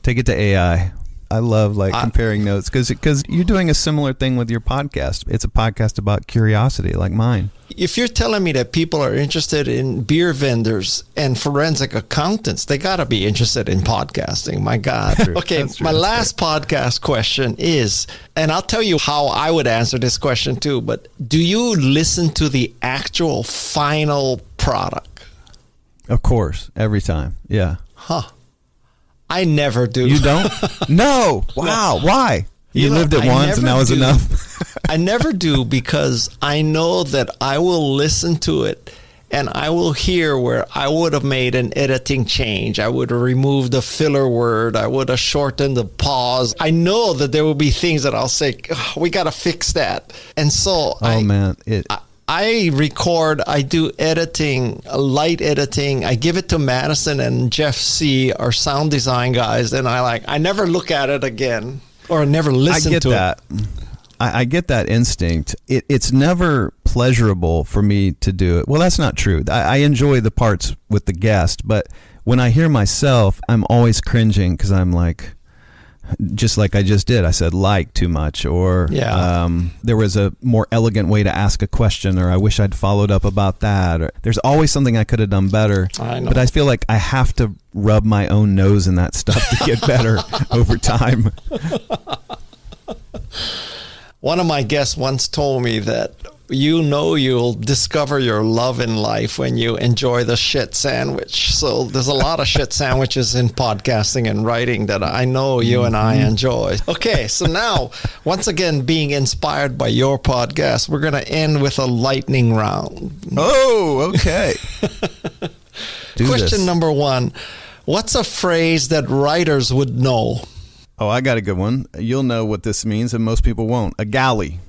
Take it to AI. I love comparing notes because you're doing a similar thing with your podcast. It's a podcast about curiosity like mine. If you're telling me that people are interested in beer vendors and forensic accountants, they got to be interested in podcasting. My God. Okay, my last podcast question is, and I'll tell you how I would answer this question too, but do you listen to the actual final product? Of course, every time. Yeah. Huh. I never do. You don't? No. Wow. Why? You lived it once and that was enough? I never do because I know that I will listen to it and I will hear where I would have made an editing change. I would have removed the filler word. I would have shortened the pause. I know that there will be things that I'll say, oh, we got to fix that. And so I record, I do editing, light editing. I give it to Madison and Jeff C., our sound design guys, and I never look at it again or never listen to it. I get that instinct. It's never pleasurable for me to do it. Well, that's not true. I enjoy the parts with the guest, but when I hear myself, I'm always cringing because I'm like, just like I just did. I said too much, or there was a more elegant way to ask a question, or I wish I'd followed up about that. Or, there's always something I could have done better. I know. But I feel like I have to rub my own nose in that stuff to get better over time. One of my guests once told me that you'll discover your love in life when you enjoy the shit sandwich. So there's a lot of shit sandwiches in podcasting and writing that I know you and I enjoy. Okay, so now, once again, being inspired by your podcast, we're going to end with a lightning round. Oh, okay. Question number 1. What's a phrase that writers would know? Oh, I got a good one. You'll know what this means, and most people won't. A galley.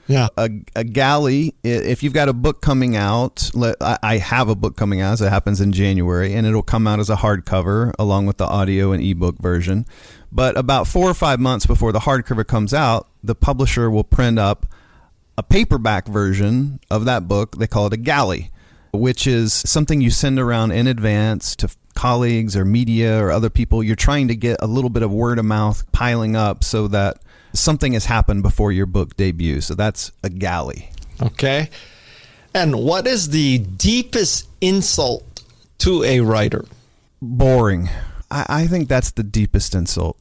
Yeah. A galley, if you've got a book coming out, I have a book coming out, as it happens in January, and it'll come out as a hardcover along with the audio and ebook version. But about 4 or 5 months before the hardcover comes out, the publisher will print up a paperback version of that book. They call it a galley, which is something you send around in advance to colleagues or media or other people. You're trying to get a little bit of word of mouth piling up so that something has happened before your book debuts. So that's a galley. Okay. And what is the deepest insult to a writer? Boring. I think that's the deepest insult.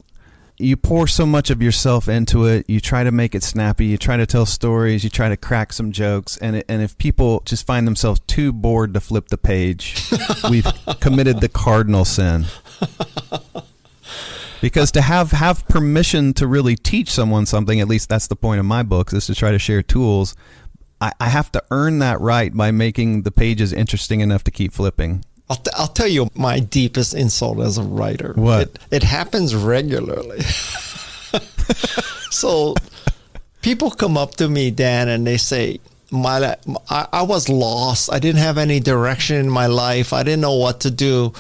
You pour so much of yourself into it. You try to make it snappy. You try to tell stories. You try to crack some jokes. And if people just find themselves too bored to flip the page, we've committed the cardinal sin. Because to have permission to really teach someone something, at least that's the point of my books, is to try to share tools. I have to earn that right by making the pages interesting enough to keep flipping. I'll tell you my deepest insult as a writer. What? It happens regularly. So people come up to me, Dan, and they say, I was lost. I didn't have any direction in my life. I didn't know what to do.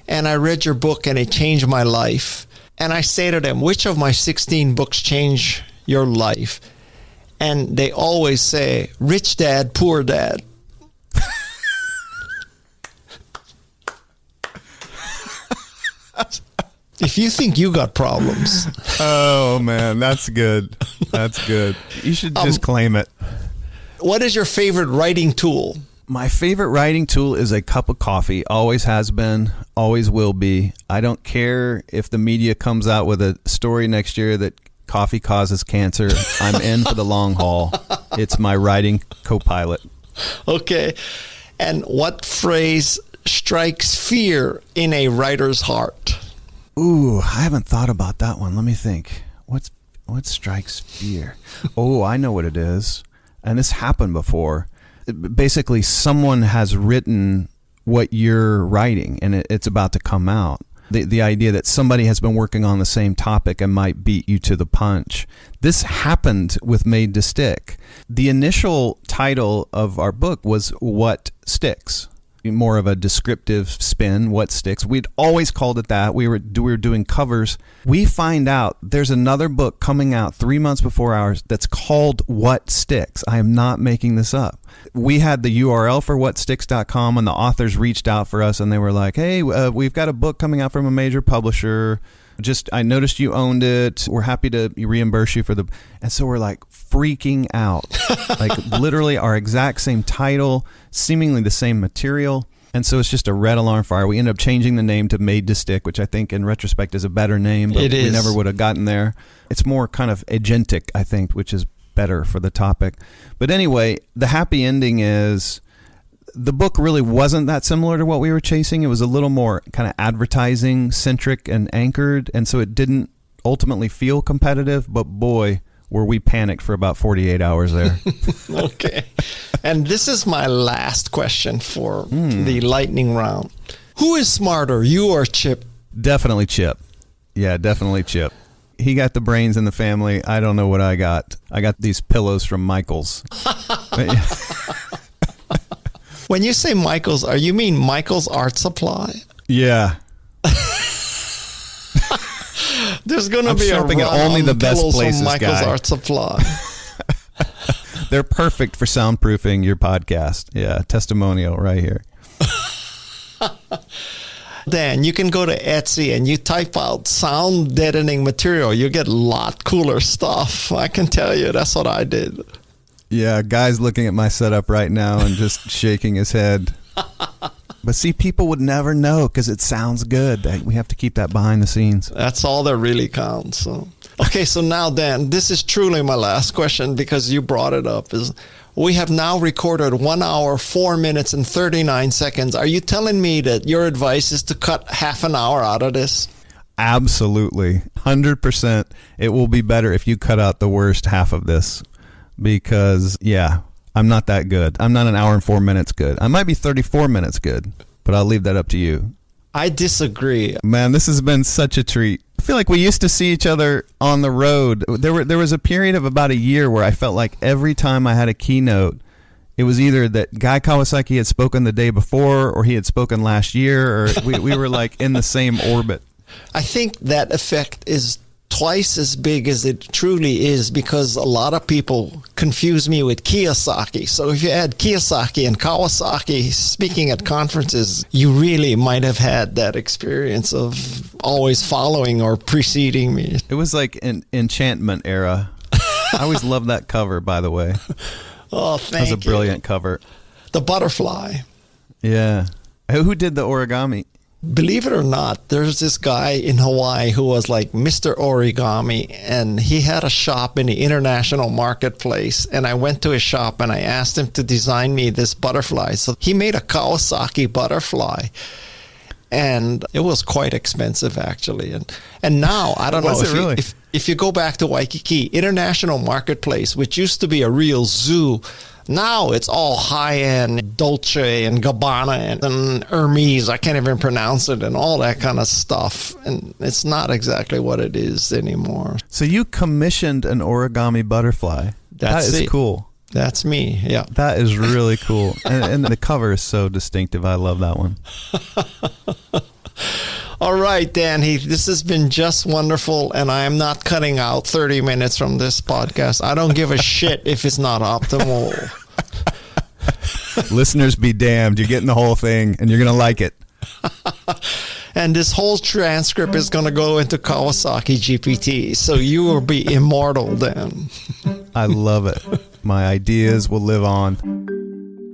And I read your book and it changed my life. And I say to them, which of my 16 books changed your life? And they always say, rich dad, poor dad. If you think you got problems. Oh, man, that's good. That's good. You should just claim it. What is your favorite writing tool? My favorite writing tool is a cup of coffee. Always has been, always will be. I don't care if the media comes out with a story next year that coffee causes cancer. I'm in for the long haul. It's my writing co-pilot. Okay. And what phrase strikes fear in a writer's heart? Ooh, I haven't thought about that one. Let me think. What strikes fear? Oh, I know what it is. And this happened before. Basically, someone has written what you're writing, and it's about to come out. The idea that somebody has been working on the same topic and might beat you to the punch. This happened with Made to Stick. The initial title of our book was What Sticks? More of a descriptive spin, what sticks. We'd always called it that. We were doing covers. We find out there's another book coming out 3 months before ours that's called What Sticks. I am not making this up. We had the URL for whatsticks.com, and the authors reached out for us, and they were like, hey, we've got a book coming out from a major publisher. I noticed you owned it. We're happy to reimburse you for the... And so we're like freaking out. Like literally our exact same title, seemingly the same material. And so it's just a red alarm fire. We end up changing the name to Made to Stick, which I think in retrospect is a better name, but we never would have gotten there. It's more kind of agentic, I think, which is better for the topic. But anyway, the happy ending is... The book really wasn't that similar to what we were chasing. It was a little more kind of advertising centric and anchored. And so it didn't ultimately feel competitive, but boy, were we panicked for about 48 hours there. Okay. And this is my last question for the lightning round. Who is smarter, you or Chip? Definitely Chip. Yeah, definitely Chip. He got the brains in the family. I don't know what I got. I got these pillows from Michael's. When you say Michael's, you mean Michael's Art Supply? Yeah. There's going to be shopping a at only the best places, from Michael's guy. Art Supply. They're perfect for soundproofing your podcast. Yeah, testimonial right here. Dan, you can go to Etsy and you type out sound deadening material. You get a lot cooler stuff. I can tell you, that's what I did. Yeah, guy's looking at my setup right now and just shaking his head. But see, people would never know because it sounds good. We have to keep that behind the scenes. That's all that really counts. So. Okay, so now, Dan, this is truly my last question because you brought it up. We have now recorded 1 hour, 4 minutes, and 39 seconds. Are you telling me that your advice is to cut half an hour out of this? Absolutely. 100%. It will be better if you cut out the worst half of this. Because, yeah, I'm not that good. I'm not an hour and 4 minutes good. I might be 34 minutes good, but I'll leave that up to you. I disagree. Man, this has been such a treat. I feel like we used to see each other on the road. There was a period of about a year where I felt like every time I had a keynote, it was either that Guy Kawasaki had spoken the day before or he had spoken last year, or we were like in the same orbit. I think that effect is twice as big as it truly is because a lot of people confuse me with Kiyosaki. So if you had Kiyosaki and Kawasaki speaking at conferences, you really might have had that experience of always following or preceding me. It was like an enchantment era. I always loved that cover, by the way. Oh, thank you. That was a brilliant cover. The butterfly. Yeah. Who did the origami? Believe it or not, there's this guy in Hawaii who was like Mr. Origami, and he had a shop in the international marketplace. And I went to his shop and I asked him to design me this butterfly. So he made a Kawasaki butterfly. And it was quite expensive, actually. And now, I don't know if you go back to Waikiki, international marketplace, which used to be a real zoo, now it's all high-end Dolce and Gabbana and Hermes, I can't even pronounce it, and all that kind of stuff. And it's not exactly what it is anymore. So you commissioned an origami butterfly. That is cool. That's me, yeah. That is really cool. And the cover is so distinctive. I love that one. All right, Dan Heath, this has been just wonderful, and I am not cutting out 30 minutes from this podcast. I don't give a shit if it's not optimal. Listeners be damned. You're getting the whole thing, and you're going to like it. And this whole transcript is going to go into Kawasaki GPT, so you will be immortal then. I love it. My ideas will live on.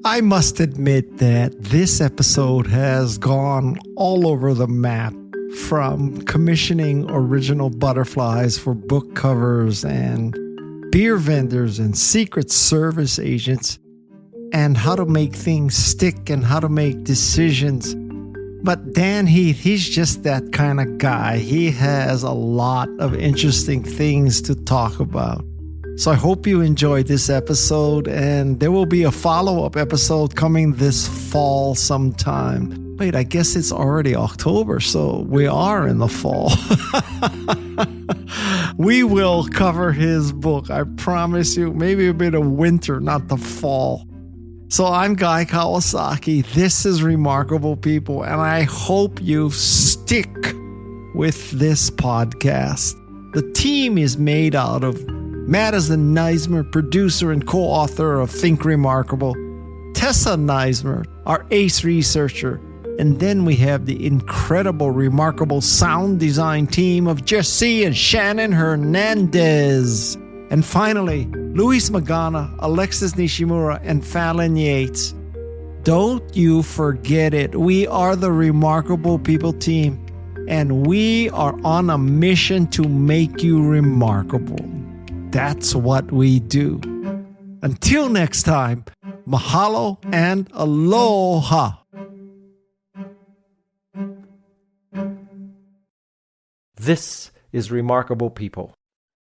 I must admit that this episode has gone all over the map, from commissioning original butterflies for book covers and beer vendors and secret service agents, and how to make things stick and how to make decisions. But Dan Heath, he's just that kind of guy. He has a lot of interesting things to talk about. So I hope you enjoyed this episode, and there will be a follow-up episode coming this fall sometime. Wait, I guess it's already October, so we are in the fall. We will cover his book, I promise you. Maybe a bit of winter, not the fall. So I'm Guy Kawasaki. This is Remarkable People, and I hope you stick with this podcast. The team is made out of Madison Neismer, producer and co-author of Think Remarkable, Tessa Neismer, our ace researcher, and then we have the incredible, remarkable sound design team of Jesse and Shannon Hernandez. And finally, Luis Magana, Alexis Nishimura, and Fallon Yates. Don't you forget it. We are the Remarkable People team, and we are on a mission to make you remarkable. That's what we do. Until next time, mahalo and aloha. This is Remarkable People.